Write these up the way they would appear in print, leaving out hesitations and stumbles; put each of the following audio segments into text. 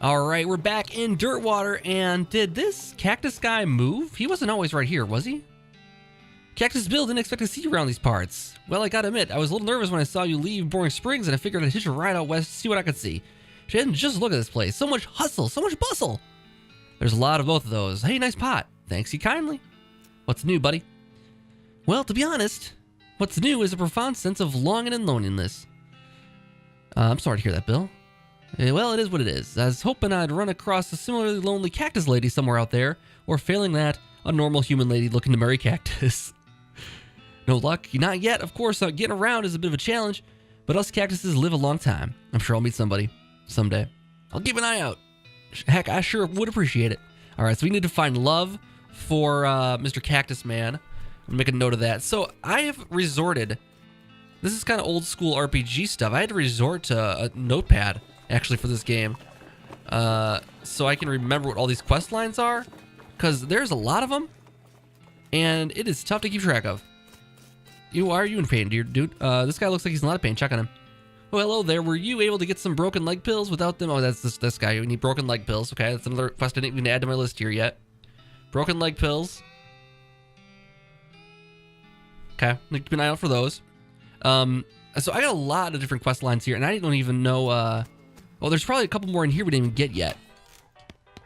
All right, we're back in Dirtwater, and did this cactus guy move? He wasn't always right here, was he? Cactus Bill, didn't expect to see you around these parts. Well, I gotta admit, I was a little nervous when I saw you leave Boring Springs, and I figured I'd hitch a ride out west to see what I could see. Didn't just look at this place. So much hustle, so much bustle. There's a lot of both of those. Hey, nice pot. Thanks you kindly. What's new, buddy? Well, to be honest, what's new is a profound sense of longing and loneliness. I'm sorry to hear that, Bill. Well, it is what it is. I was hoping I'd run across a similarly lonely cactus lady somewhere out there, or failing that, a normal human lady looking to marry cactus. No luck? Not yet. Of course, getting around is a bit of a challenge, but us cactuses live a long time. I'm sure I'll meet somebody someday. I'll keep an eye out. Heck, I sure would appreciate it. All right, so we need to find love for Mr. Cactus Man. I'm making a note of that. So I have resorted. This is kind of old school RPG stuff. I had to resort to a notepad actually for this game, so I can remember what all these quest lines are, because there's a lot of them, and it is tough to keep track of. Why are you in pain, dude? This guy looks like he's in a lot of pain. Check on him. Oh, hello there. Were you able to get some broken leg pills without them? Oh, that's this guy. We need broken leg pills. Okay, that's another quest I didn't even add to my list here yet. Broken leg pills. Okay, keep an eye out for those. So I got a lot of different quest lines here, and I don't even know. Well, there's probably a couple more in here we didn't even get yet.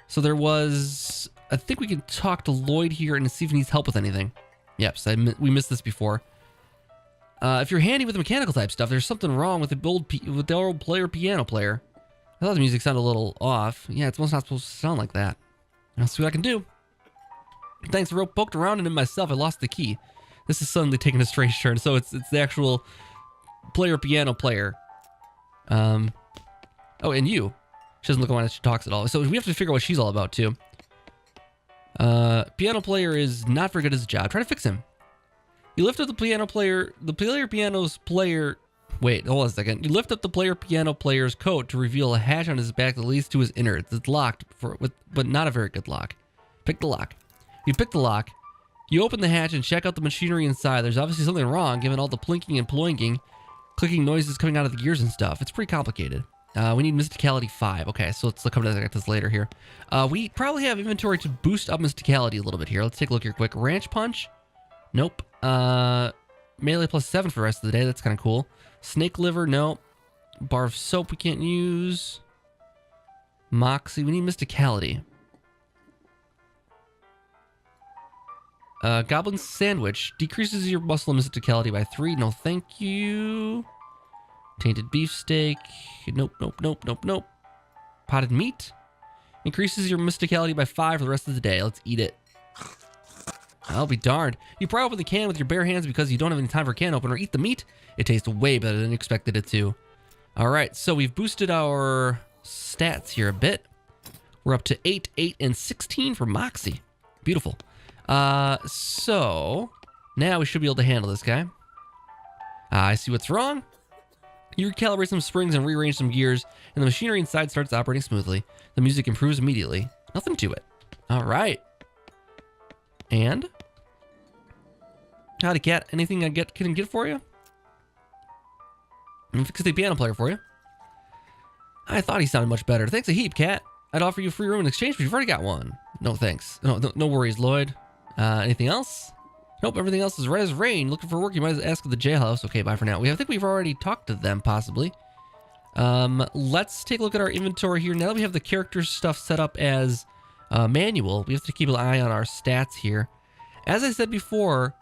So there was. I think we can talk to Lloyd here and see if he needs help with anything. Yep, so we missed this before. If you're handy with the mechanical type stuff, there's something wrong with the old piano player. I thought the music sounded a little off. Yeah, it's almost not supposed to sound like that. I'll see what I can do. Thanks, I poked around in it myself. I lost the key. This is suddenly taking a strange turn. So it's the actual piano player. Oh, and you. She doesn't look like she talks at all. So we have to figure out what she's all about too. Piano player is not very good at his job. Try to fix him. You lift up the piano player. Wait, hold on a second. You lift up the piano player's coat to reveal a hatch on his back that leads to his innards. It's locked, but not a very good lock. Pick the lock. You pick the lock. You open the hatch and check out the machinery inside. There's obviously something wrong, given all the plinking and ploinking, clicking noises coming out of the gears and stuff. It's pretty complicated. We need Mysticality 5. Okay, so let's come to this later here. We probably have inventory to boost up Mysticality a little bit here. Let's take a look here quick. Ranch Punch. Nope. Melee plus 7 for the rest of the day. That's kind of cool. Snake Liver. No. Bar of Soap we can't use. Moxie. We need Mysticality. Goblin Sandwich. Decreases your muscle and Mysticality by 3. No, thank you. Tainted Beefsteak. Nope, nope, nope, nope, nope. Potted Meat. Increases your Mysticality by 5 for the rest of the day. Let's eat it. I'll be darned. You pry open the can with your bare hands because you don't have any time for a can opener. Eat the meat. It tastes way better than you expected it to. All right, so we've boosted our stats here a bit. We're up to 8, 8, and 16 for Moxie. Beautiful. So now we should be able to handle this guy. I see what's wrong. You recalibrate some springs and rearrange some gears, and the machinery inside starts operating smoothly. The music improves immediately. Nothing to it. All right. And howdy, cat. Anything I can get for you? I'm fix the piano player for you. I thought he sounded much better. Thanks a heap, cat. I'd offer you a free room in exchange, but you've already got one. No thanks. No worries, Lloyd. Anything else? Nope, everything else is right as rain. Looking for work, you might ask at the jailhouse. Okay, bye for now. I think we've already talked to them, possibly. Let's take a look at our inventory here. Now that we have the character stuff set up as manual, we have to keep an eye on our stats here. As I said before,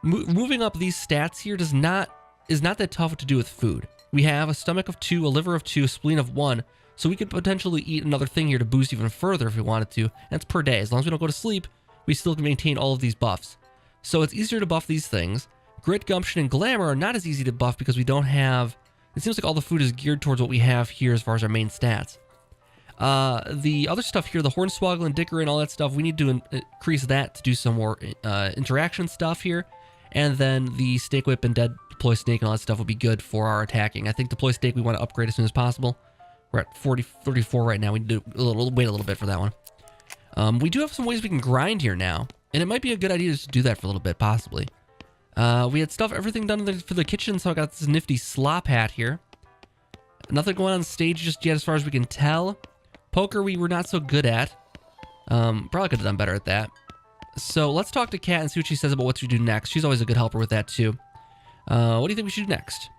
moving up these stats here is not that tough to do with food. We have a stomach of 2, a liver of 2, a spleen of 1, so we could potentially eat another thing here to boost even further if we wanted to. That's per day. As long as we don't go to sleep, we still can maintain all of these buffs. So it's easier to buff these things. Grit, Gumption, and Glamour are not as easy to buff because we don't have... It seems like all the food is geared towards what we have here as far as our main stats. The other stuff here, the Hornswogglin, Dicker, and all that stuff, we need to increase that to do some more interaction stuff here. And then the Snake Whip and Dead Deploy Snake and all that stuff would be good for our attacking. I think Deploy Snake we want to upgrade as soon as possible. We're at 34 right now. We need to wait a little bit for that one. We do have some ways we can grind here now. And it might be a good idea to do that for a little bit, possibly. We had everything done for the kitchen, so I got this nifty slop hat here. Nothing going on stage just yet as far as we can tell. Poker we were not so good at. Probably could have done better at that. So let's talk to Kat and see what she says about what to do next. She's always a good helper with that too. What do you think we should do next?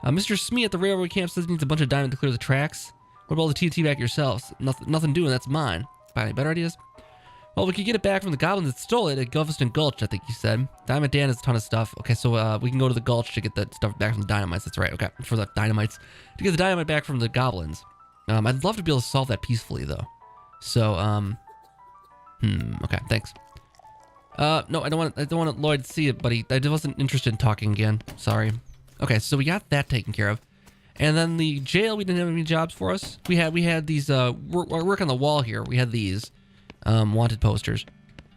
Mr. Smee at the railroad camp says he needs a bunch of diamond to clear the tracks. What about all the TNT back yourselves? Nothing doing, that's mine. Got any better ideas? Well, we could get it back from the goblins that stole it at Gulch, I think you said. Diamond Dan has a ton of stuff. Okay, so we can go to the Gulch to get that stuff back from the dynamites. That's right, okay. For the dynamites. To get the dynamite back from the goblins. I'd love to be able to solve that peacefully, though. So, okay, thanks. No, I don't want Lloyd to see it, but I wasn't interested in talking again. Sorry. Okay, so we got that taken care of. And then the jail, we didn't have any jobs for us. We had these, work on the wall here. We had these, wanted posters.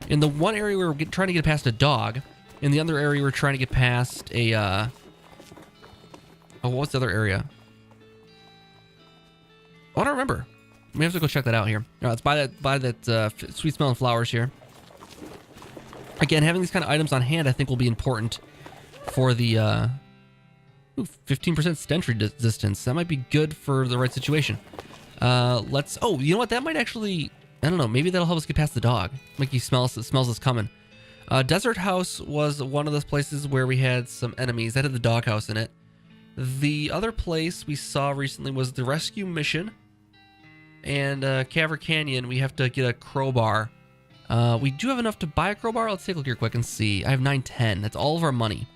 In the one area we were trying to get past a dog. In the other area we were trying to get past a, oh, what's the other area? Oh, I don't remember. We have to go check that out here. No, it's by that sweet smelling flowers here. Again, having these kind of items on hand, I think, will be important for the 15% stench resistance. That might be good for the right situation. Oh, you know what? That might actually, I don't know. Maybe that'll help us get past the dog. Like he smells us coming. Desert House was one of those places where we had some enemies that had the doghouse in it. The other place we saw recently was the rescue mission. And Caver Canyon, we have to get a crowbar. We do have enough to buy a crowbar. Let's take a look here quick and see. I have 910. That's all of our money.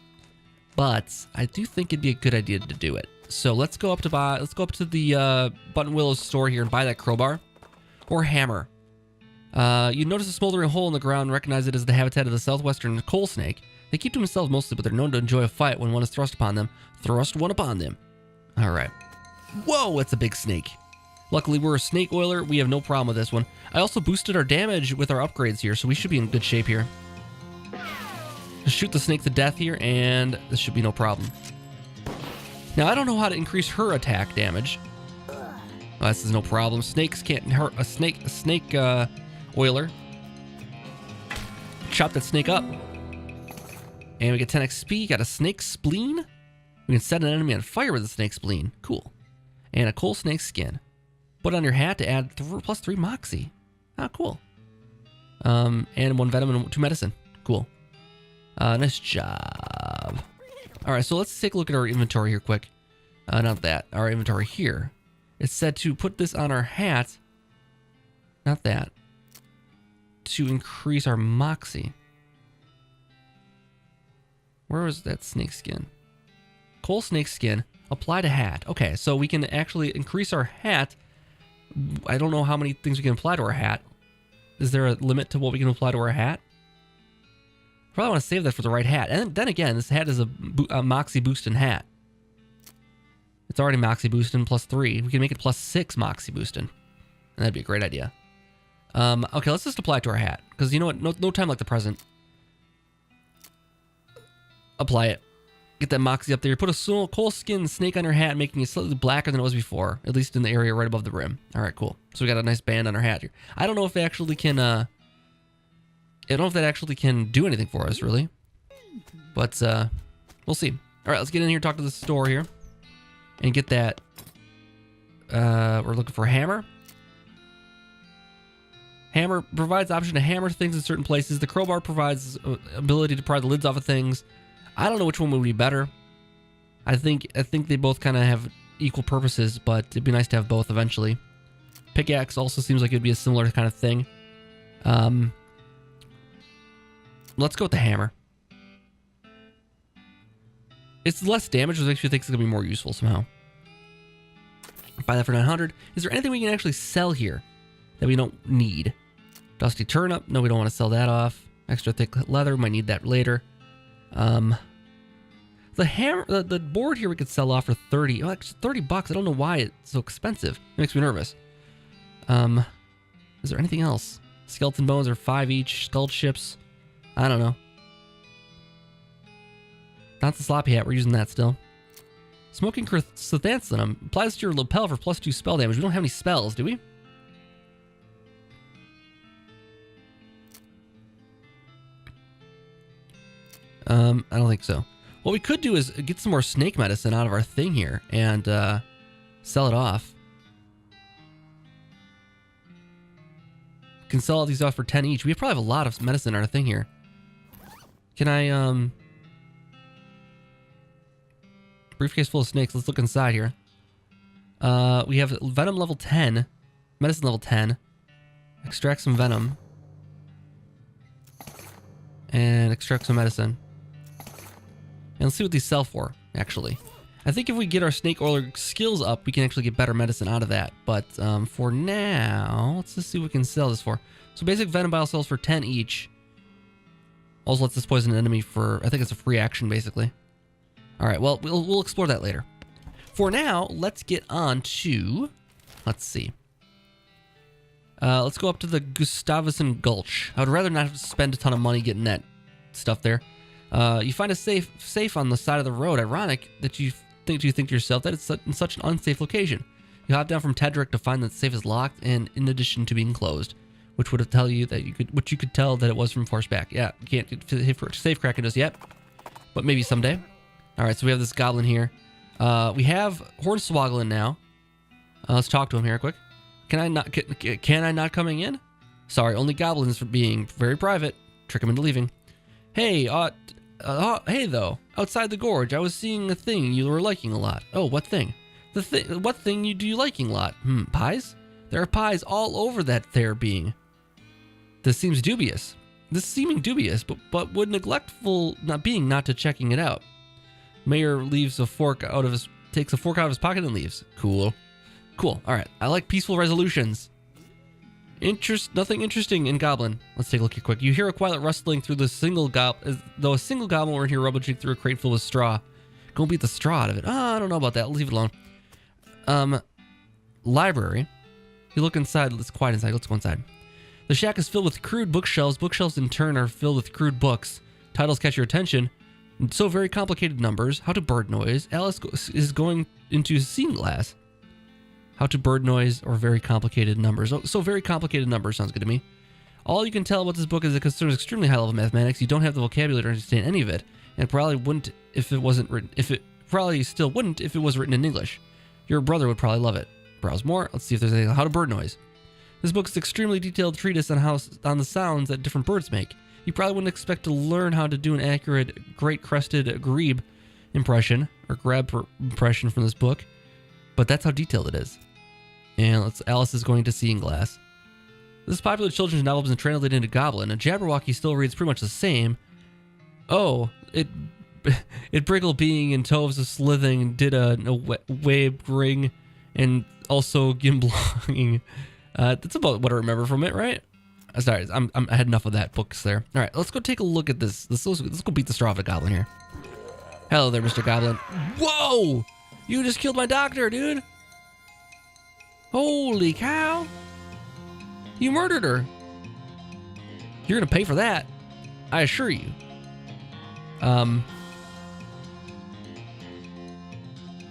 But I do think it'd be a good idea to do it. So let's go up to the Button Willow's store here and buy that crowbar or hammer. You notice a smoldering hole in the ground and recognize it as the habitat of the southwestern coal snake. They keep to themselves mostly, but they're known to enjoy a fight when one is thrust upon them. Thrust one upon them. All right. Whoa, that's a big snake. Luckily, we're a snake oiler. We have no problem with this one. I also boosted our damage with our upgrades here, so we should be in good shape here. Just shoot the snake to death here, and this should be no problem. Now, I don't know how to increase her attack damage. This is no problem. Snakes can't hurt a snake oiler. Chop that snake up. And we get 10 XP. Got a snake spleen. We can set an enemy on fire with a snake spleen. Cool. And a coal snake skin. Put it on your hat to add plus 3 moxie. Ah, cool. And 1 venom and 2 medicine. Cool. Nice job. All right, so let's take a look at our inventory here quick. Not that. Our inventory here. It said to put this on our hat. Not that. To increase our moxie. Where was that snake skin? Coal snake skin. Apply to hat. Okay, so we can actually increase our hat. I don't know how many things we can apply to our hat. Is there a limit to what we can apply to our hat? Probably want to save that for the right hat. And then again, this hat is a moxie boosting hat. It's already moxie boosting plus 3. We can make it plus 6 moxie boosting. And that'd be a great idea. Okay, let's just apply it to our hat. Because you know what? No time like the present. Apply it. Get that moxie up there. Put a coal skin snake on your hat, making it slightly blacker than it was before. At least in the area right above the rim. All right, cool. So we got a nice band on our hat here. I don't know if they actually can... I don't know if that actually can do anything for us, really. But we'll see. All right, let's get in here, talk to the store here. And get that... we're looking for a hammer. Hammer provides option to hammer things in certain places. The crowbar provides ability to pry the lids off of things. I don't know which one would be better. I think they both kind of have equal purposes, but it'd be nice to have both eventually. Pickaxe also seems like it'd be a similar kind of thing. Let's go with the hammer. It's less damage, which makes me think it's gonna be more useful somehow. Buy that for 900. Is there anything we can actually sell here that we don't need? Dusty turnip. No, we don't want to sell that off. Extra thick leather. We might need that later. The hammer, the board here we could sell off for 30. Oh, actually 30 bucks. I don't know why it's so expensive. It makes me nervous. Is there anything else? Skeleton bones are 5 each. Skull chips. I don't know. Not the sloppy hat. We're using that still. Smoking chrysanthemum applies to your lapel for plus 2 spell damage. We don't have any spells, do we? I don't think so. What we could do is get some more snake medicine out of our thing here and sell it off. Can sell all these off for 10 each. We probably have a lot of medicine on our thing here. Can I, briefcase full of snakes. Let's look inside here. We have venom level 10. Medicine level 10. Extract some venom. And extract some medicine. And let's see what these sell for, actually. I think if we get our snake oiler skills up, we can actually get better medicine out of that. But for now, let's just see what we can sell this for. So basic venom vial sells for 10 each. Also lets us poison an enemy for, I think it's a free action, basically. All right, well, we'll explore that later. For now, let's get on to, let's see. Let's go up to the Gustavusson Gulch. I would rather not have to spend a ton of money getting that stuff there. You find a safe on the side of the road. Ironic that you think to yourself that it's in such an unsafe location. You hop down from Tedrick to find that the safe is locked, and in addition to being closed, which would tell you that you could tell that it was from Forceback. Yeah, you can't hit for safe cracking just yet, but maybe someday. All right, so we have this goblin here. We have Hornswogglin now. Let's talk to him here quick. Can I not coming in? Sorry, only goblins for being very private. Trick him into leaving. Hey, hey though. Outside the gorge, I was seeing a thing you were liking a lot. Oh, what thing? What thing do you liking a lot? Pies? There are pies all over that there being. This seeming dubious, but would neglectful not to checking it out. Mayor takes a fork out of his pocket and leaves. Cool. All right. I like peaceful resolutions. Nothing interesting in Goblin. Let's take a look here quick. You hear a quiet rustling through the single goblin, though a single goblin were in here rummaging through a crate filled with straw. Go beat the straw out of it. I don't know about that. Leave it alone. Library. You look inside. It's quiet inside. Let's go inside. The shack is filled with crude bookshelves. Bookshelves in turn are filled with crude books. Titles catch your attention. So very complicated numbers. How to bird noise. Alice is going into seeing glass. How to bird noise or very complicated numbers. Oh, so very complicated numbers sounds good to me. All you can tell about this book is it concerns extremely high level mathematics. You don't have the vocabulary to understand any of it, and it probably wouldn't if it wasn't written. It probably still wouldn't if it was written in English. Your brother would probably love it. Browse more. Let's see if there's anything. How to bird noise. This book is an extremely detailed treatise on the sounds that different birds make. You probably wouldn't expect to learn how to do an accurate great crested grebe impression or grab impression from this book, but that's how detailed it is. And Alice is going to Seeing Glass. This popular children's novel has been translated into Goblin, and Jabberwocky still reads pretty much the same. Oh, it Briggle being in Toves of Slithing did a wave ring, and also Gimblonging. That's about what I remember from it, right? Sorry, I had enough of that books there. All right, let's go take a look at this. Let's go beat the straw of a goblin here. Hello there, Mr. Goblin. Whoa! You just killed my doctor, dude. Holy cow! You murdered her. You're gonna pay for that, I assure you.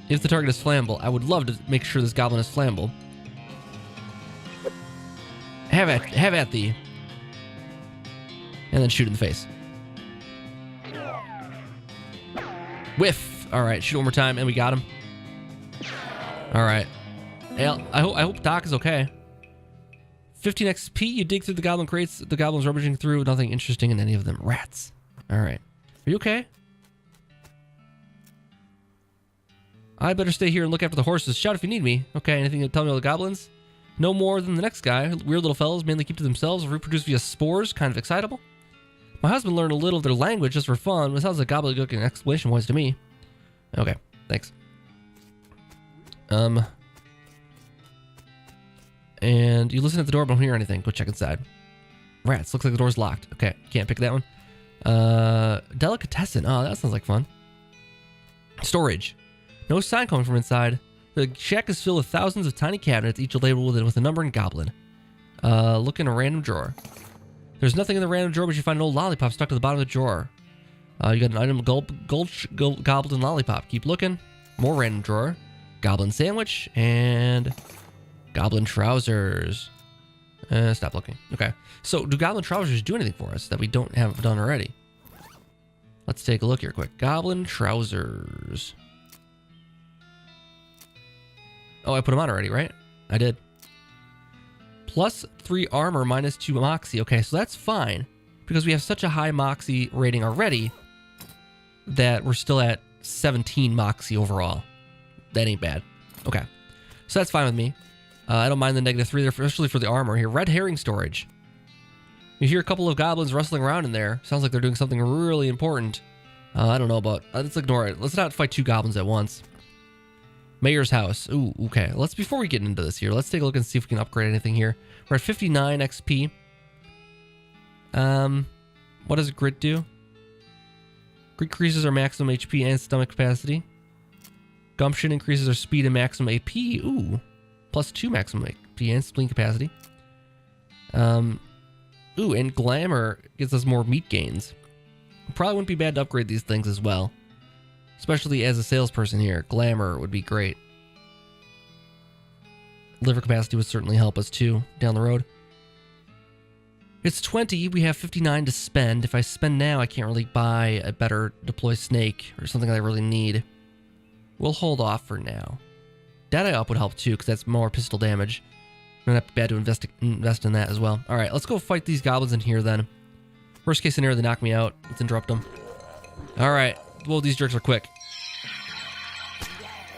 If the target is flammable, I would love to make sure this goblin is flammable. Have at thee. And then shoot in the face. Whiff. All right, shoot one more time, and we got him. All right. I hope Doc is okay. 15 XP. You dig through the goblin crates. The goblin's rummaging through. Nothing interesting in any of them. Rats. All right. Are you okay? I better stay here and look after the horses. Shout if you need me. Okay. Anything to tell me about the goblins? No more than the next guy. Weird little fellows, mainly keep to themselves, reproduce via spores. Kind of excitable. My husband learned a little of their language just for fun. It sounds like gobbledygook and explanation wise to me. Okay. Thanks. And you listen at the door, but don't hear anything. Go check inside. Rats. Looks like the door's locked. Okay. Can't pick that one. Delicatessen. Oh, that sounds like fun. Storage. No sign coming from inside. The shack is filled with thousands of tiny cabinets, each labeled with a number and goblin. Look in a random drawer. There's nothing in the random drawer, but you find an old lollipop stuck to the bottom of the drawer. You got an item, Gulch Goblin lollipop. Keep looking. More random drawer. Goblin sandwich and goblin trousers. Stop looking. Okay. So do goblin trousers do anything for us that we don't have done already? Let's take a look here quick. Goblin trousers. Oh, I put them on already, right? I did. +3 armor, -2 moxie. Okay, so that's fine because we have such a high moxie rating already that we're still at 17 moxie overall. That ain't bad. Okay, so that's fine with me. I don't mind the -3 there, especially for the armor here. Red herring storage. You hear a couple of goblins rustling around in there. Sounds like they're doing something really important. I don't know about... let's ignore it. Let's not fight 2 goblins at once. Mayor's house. Ooh, okay. Before we get into this here, let's take a look and see if we can upgrade anything here. We're at 59 XP. What does grit do? Grit increases our maximum HP and stomach capacity. Gumption increases our speed and maximum AP. Ooh. +2 maximum AP and spleen capacity. Ooh, and glamour gives us more meat gains. Probably wouldn't be bad to upgrade these things as well. Especially as a salesperson here. Glamour would be great. Liver capacity would certainly help us too down the road. It's 20. We have 59 to spend. If I spend now, I can't really buy a better deploy snake or something I really need. We'll hold off for now. Deadeye up would help too, because that's more pistol damage. Not bad to invest in that as well. All right, let's go fight these goblins in here then. Worst case scenario, they knock me out. Let's interrupt them. All right. Whoa, these jerks are quick.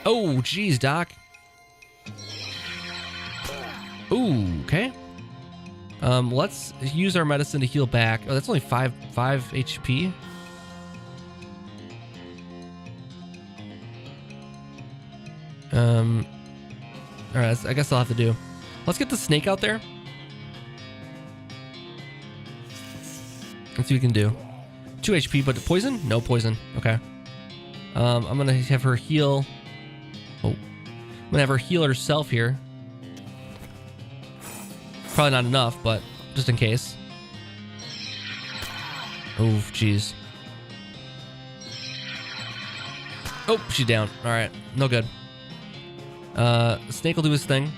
Oh, geez, Doc. Ooh, okay. Let's use our medicine to heal back. Oh, that's only 5 HP. All right, I guess I'll have to do. Let's get the snake out there. Let's see what we can do. 2 HP, but poison? No poison. Okay. I'm gonna have her heal. Oh, I'm gonna have her heal herself here. Probably not enough, but just in case. Oh, jeez. Oh, she's down. All right, no good. Snake will do his thing.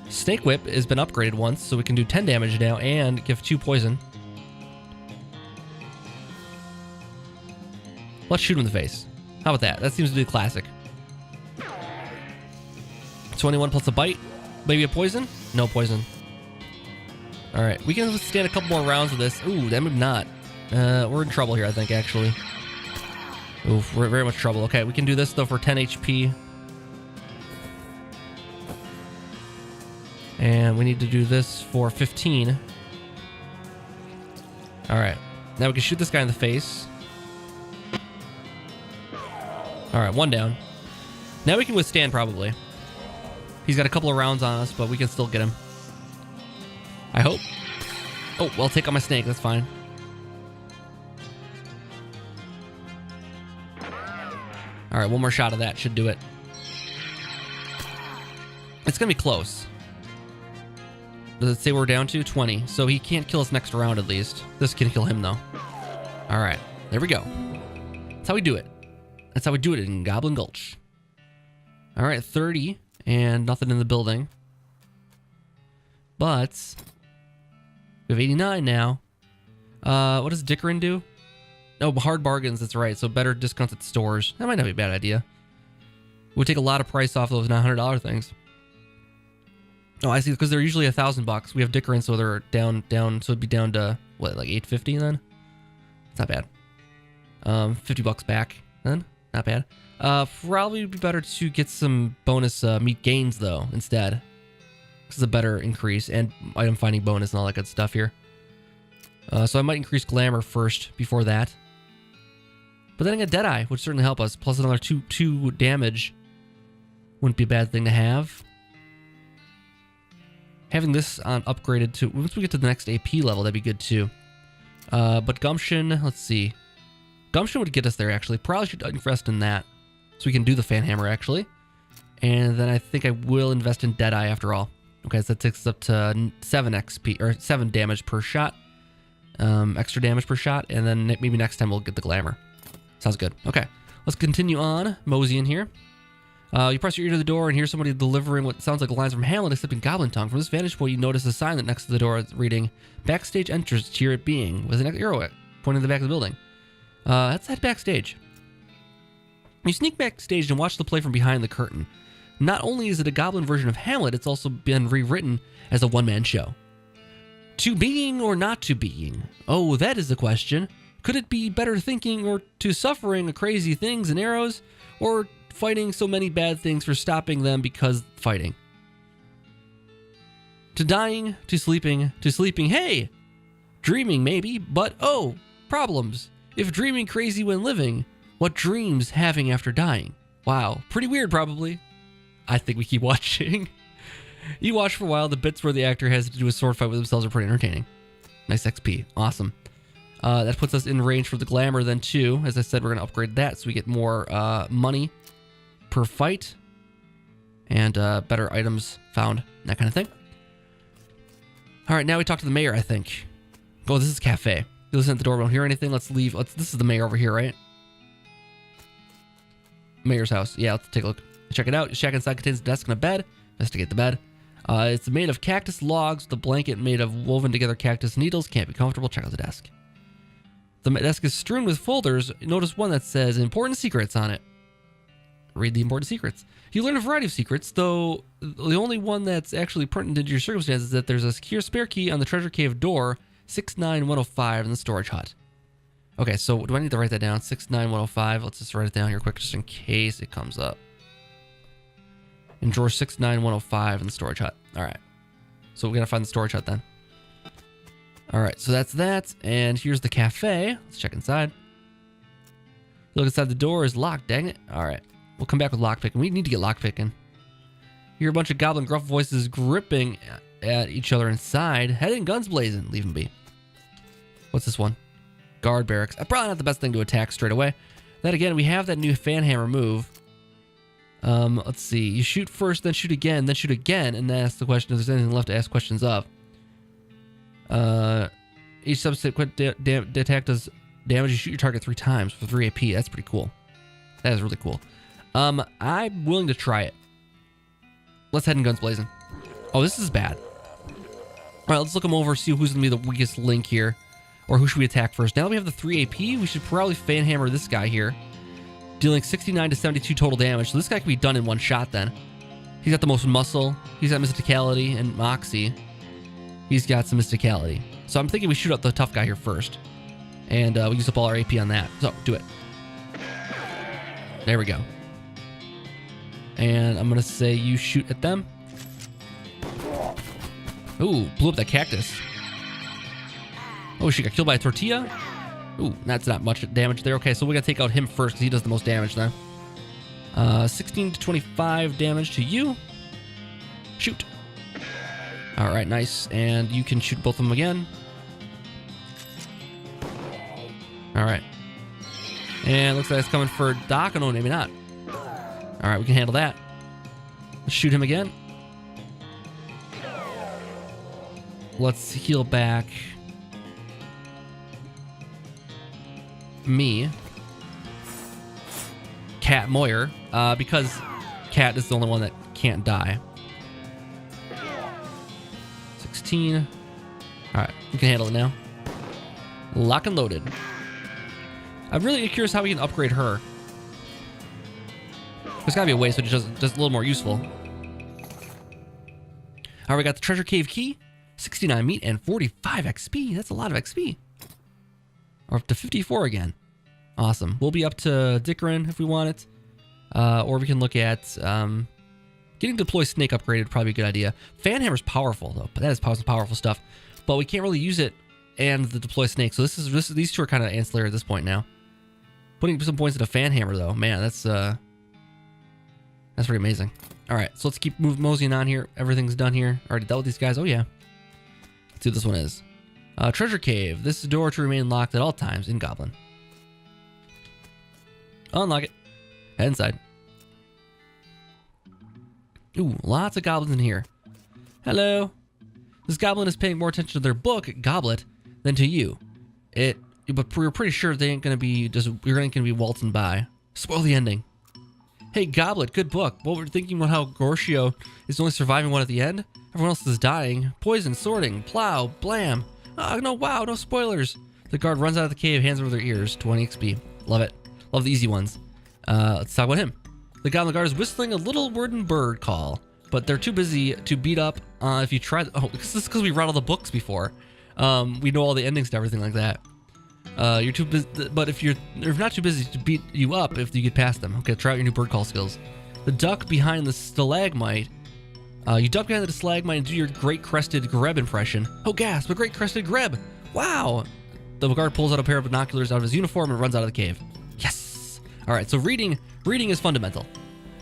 Snake Whip has been upgraded once, so we can do 10 damage now and give 2 poison. Let's shoot him in the face. How about that? That seems to be classic. 21 plus a bite. Maybe a poison? No poison. All right, we can withstand a couple more rounds of this. Ooh, that maybe not. We're in trouble here, I think, actually. Oof, we're in very much trouble. Okay, we can do this, though, for 10 HP. And we need to do this for 15. All right. Now we can shoot this guy in the face. All right, 1 down. Now we can withstand, probably. He's got a couple of rounds on us, but we can still get him. I hope. Oh, well, take out my snake. That's fine. All right, 1 more shot of that should do it. It's going to be close. Does it say we're down to 20? So he can't kill us next round, at least. This can kill him, though. All right. There we go. That's how we do it. That's how we do it in Goblin Gulch. All right, 30. And nothing in the building. But we have 89 now. What does Dickerin do? Oh, hard bargains. That's right. So better discounts at stores. That might not be a bad idea. Would take a lot of price off those $900 things. Oh, I see. Because they're usually $1,000. We have Dickerin, so they're down. So it'd be down to what, like $850 then? It's not bad. $50 back then. Not bad. Probably would be better to get some bonus meat gains though instead. This is a better increase and item finding bonus and all that good stuff here. So I might increase glamour first before that. But then I get Deadeye, which certainly help us. Plus another 2 damage wouldn't be a bad thing to have. Having this on upgraded to once we get to the next AP level, that'd be good too. But Gumption, let's see. Gumption would get us there actually. Probably should invest in that. So we can do the fan hammer actually. And then I think I will invest in Deadeye after all. Okay, so that takes us up to 7 XP or 7 damage per shot. Extra damage per shot, and then maybe next time we'll get the glamour. Sounds good. Okay, let's continue on. Mosey in here. You press your ear to the door and hear somebody delivering what sounds like lines from Hamlet, except in Goblin tongue. From this vantage point, you notice a sign that next to the door is reading "Backstage entrance, cheer it being," with an arrow pointing to the back of the building. Let's head backstage. You sneak backstage and watch the play from behind the curtain. Not only is it a Goblin version of Hamlet, it's also been rewritten as a one-man show. To being or not to being? Oh, that is the question. Could it be better thinking or to suffering crazy things and arrows, or fighting so many bad things for stopping them because fighting? To dying, to sleeping, hey! Dreaming maybe, but oh, problems. If dreaming crazy when living, what dreams having after dying? Wow, pretty weird probably. I think we keep watching. You watch for a while, the bits where the actor has to do a sword fight with themselves are pretty entertaining. Nice XP, awesome. That puts us in range for the glamour then too. As I said, we're gonna upgrade that so we get more money per fight and better items found, that kind of thing. All right, now we talk to the mayor, I think. Oh, this is a cafe. You listen at the door, we don't hear anything. Let's leave. This is the mayor over here, right? Mayor's house. Yeah, let's take a look. Check it out. Shack inside contains a desk and a bed. Investigate the bed. It's made of cactus logs with a blanket made of woven together cactus needles. Can't be comfortable. Check out the desk. The desk is strewn with folders. Notice one that says important secrets on it. Read the important secrets. You learn a variety of secrets, though the only one that's actually pertinent to your circumstances is that there's a secure spare key on the treasure cave door 69105 in the storage hut. Okay, so do I need to write that down? 69105. Let's just write it down here quick just in case it comes up. In drawer 69105 in the storage hut. All right. So we're going to find the storage hut then. All right, so that's that. And here's the cafe. Let's check inside. Look inside, the door is locked, dang it. All right. We'll come back with lockpicking. We need to get lockpicking. Hear a bunch of goblin gruff voices gripping at each other inside. Head and guns blazing. Leave them be. What's this one? Guard barracks. Probably not the best thing to attack straight away. Then again, we have that new fan hammer move. Let's see. You shoot first, then shoot again, and then ask the question if there's anything left to ask questions of. Each subsequent attack does damage. You shoot your target 3 times for 3 AP. That's pretty cool. That is really cool. I'm willing to try it. Let's head and guns blazing. Oh, this is bad. All right, let's look them over, see who's going to be the weakest link here. Or who should we attack first? Now that we have the 3 AP, we should probably fan hammer this guy here. Dealing 69 to 72 total damage. So this guy can be done in one shot then. He's got the most muscle. He's got mysticality and moxie. He's got some mysticality. So I'm thinking we shoot out the tough guy here first. And we use up all our AP on that. So, do it. There we go. And I'm going to say you shoot at them. Ooh, blew up that cactus. Oh, she got killed by a tortilla? Ooh, that's not much damage there. Okay, so we got to take out him first because he does the most damage then. 16 to 25 damage to you. Shoot. All right, nice. And you can shoot both of them again. All right. And looks like it's coming for Doc. Oh, no, maybe not. All right, we can handle that. Let's shoot him again. Let's heal back me. Cat Moyer, because Cat is the only one that can't die. 16. All right, we can handle it now. Lock and loaded. I'm really curious how we can upgrade her. There's gotta be a way so it's just a little more useful. All right, we got the treasure cave key, 69 meat and 45 XP. That's a lot of XP. Or up to 54 again. Awesome. We'll be up to Dickerin if we want it. Or we can look at getting deploy snake upgraded. Probably a good idea. Fan hammer's powerful though, but that is powerful stuff. But we can't really use it and the deploy snake. So these two are kind of ancillary at this point now. Putting some points into fan hammer though, man, that's pretty amazing. All right, so let's keep moseying on here. Everything's done here. Already dealt with these guys. Oh yeah. Let's see what this one is. Treasure cave. This door to remain locked at all times in Goblin. Unlock it. Head inside. Ooh, lots of goblins in here. Hello. This goblin is paying more attention to their book, Goblet, than to you. But we're pretty sure they ain't gonna be you're ain't gonna be waltzing by. Spoil the ending. Hey, Goblet, good book. What we're thinking about how Gorcio is only surviving one at the end? Everyone else is dying. Poison, sorting, plow, blam. Oh, no, wow, no spoilers. The guard runs out of the cave, hands over their ears. 20 XP. Love it. Love the easy ones. Let's talk about him. The Goblin Guard is whistling a little wooden bird call, but they're too busy to beat up if you try. Oh, this is because we read all the books before. We know all the endings to everything like that. You're too busy, but if you're not too busy to beat you up if you get past them. Okay, try out your new bird call skills. The duck behind the stalagmite. You duck behind the stalagmite and do your great crested greb impression. Oh, gasp! A great crested greb! Wow! The guard pulls out a pair of binoculars out of his uniform and runs out of the cave. Yes! All right, so reading is fundamental.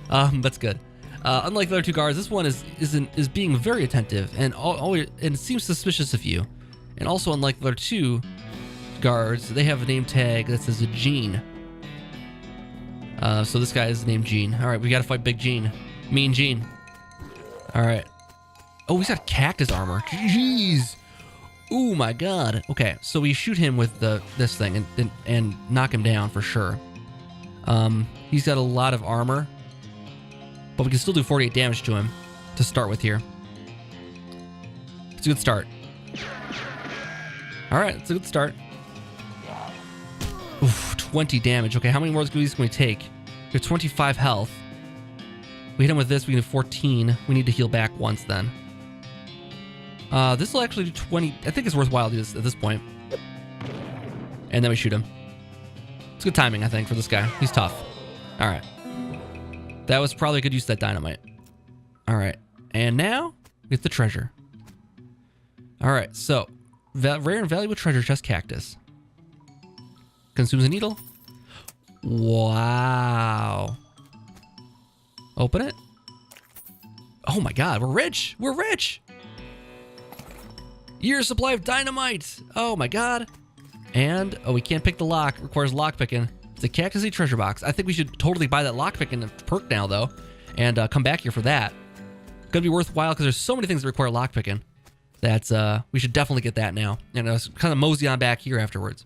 That's good. Unlike the other two guards, this one is being very attentive and always and seems suspicious of you. And also, unlike the other two guards, they have a name tag that says Gene. So this guy is named Gene. All right, we got to fight Big Gene, Mean Gene. All right. Oh, he's got cactus armor. Jeez. Oh my God. Okay, so we shoot him with this thing and knock him down for sure. He's got a lot of armor, but we can still do 48 damage to him to start with here. It's a good start. All right, it's a good start. Oof, 20 damage. Okay, how many more of these can we take? We have 25 health. We hit him with this, we can do 14. We need to heal back once then. This will actually do 20. I think it's worthwhile to do this at this point. And then we shoot him. It's good timing, I think, for this guy. He's tough. All right. That was probably a good use of that dynamite. All right. And now, we get the treasure. All right, so rare and valuable treasure chest cactus. Consumes a needle. Wow. Open it. Oh my God, we're rich. We're rich. Year's supply of dynamite. Oh my God. And, oh, we can't pick the lock. It requires lock picking. It's a cactusy treasure box. I think we should totally buy that lock picking perk now, though, and come back here for that. Gonna be worthwhile because there's so many things that require lock picking. That's we should definitely get that now. And kind of mosey on back here afterwards.